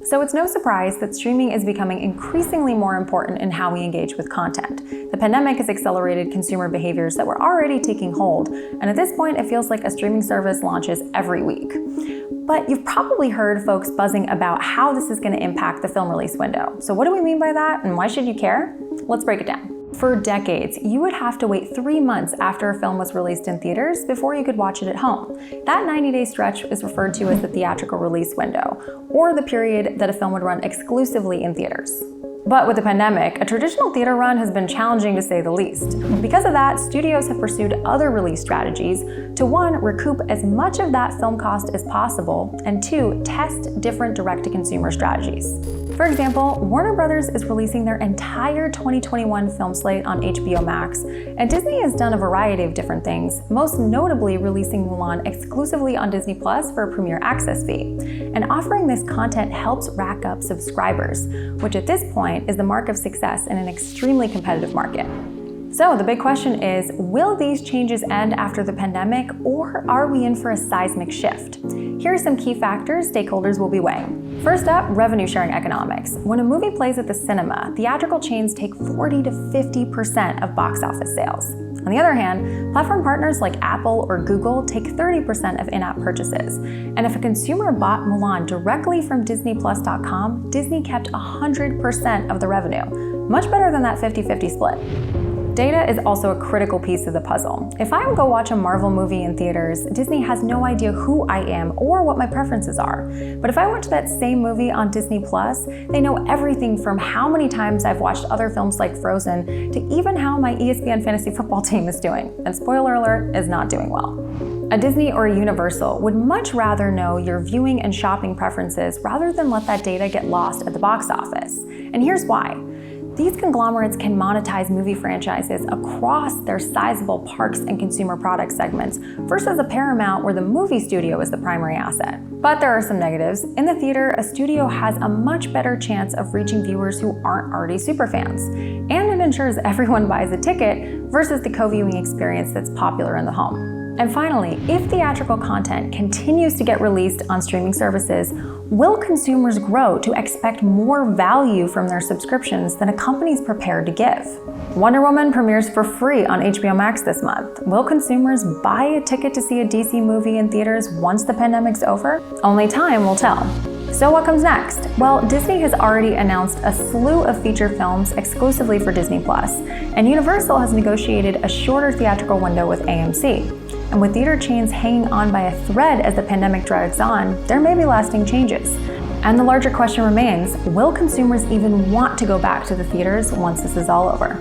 So it's no surprise that streaming is becoming increasingly more important in how we engage with content. The pandemic has accelerated consumer behaviors that were already taking hold, and at this point it feels like a streaming service launches every week. But you've probably heard folks buzzing about how this is going to impact the film release window. So what do we mean by that, and why should you care? Let's break it down. For decades, you would have to wait 3 months after a film was released in theaters before you could watch it at home. That 90-day stretch is referred to as the theatrical release window, or the period that a film would run exclusively in theaters. But with the pandemic, a traditional theater run has been challenging to say the least. Because of that, studios have pursued other release strategies to 1, recoup as much of that film cost as possible, and 2, test different direct-to-consumer strategies. For example, Warner Brothers is releasing their entire 2021 film slate on HBO Max, and Disney has done a variety of different things, most notably releasing Mulan exclusively on Disney Plus for a premiere access fee. And offering this content helps rack up subscribers, which at this point is the mark of success in an extremely competitive market. So the big question is, will these changes end after the pandemic, or are we in for a seismic shift? Here are some key factors stakeholders will be weighing. First up, revenue sharing economics. When a movie plays at the cinema, theatrical chains take 40 to 50% of box office sales. On the other hand, platform partners like Apple or Google take 30% of in-app purchases. And if a consumer bought Mulan directly from DisneyPlus.com, Disney kept 100% of the revenue, much better than that 50-50 split. Data is also a critical piece of the puzzle. If I go watch a Marvel movie in theaters, Disney has no idea who I am or what my preferences are. But if I watch that same movie on Disney Plus, they know everything from how many times I've watched other films like Frozen to even how my ESPN fantasy football team is doing. And spoiler alert, is not doing well. A Disney or a Universal would much rather know your viewing and shopping preferences rather than let that data get lost at the box office. And here's why. These conglomerates can monetize movie franchises across their sizable parks and consumer product segments versus a Paramount where the movie studio is the primary asset. But there are some negatives. In the theater, a studio has a much better chance of reaching viewers who aren't already superfans. And it ensures everyone buys a ticket versus the co-viewing experience that's popular in the home. And finally, if theatrical content continues to get released on streaming services, will consumers grow to expect more value from their subscriptions than a company's prepared to give? Wonder Woman premieres for free on HBO Max this month. Will consumers buy a ticket to see a DC movie in theaters once the pandemic's over? Only time will tell. So what comes next? Well, Disney has already announced a slew of feature films exclusively for Disney+, and Universal has negotiated a shorter theatrical window with AMC. And with theater chains hanging on by a thread as the pandemic drags on, there may be lasting changes. And the larger question remains, will consumers even want to go back to the theaters once this is all over?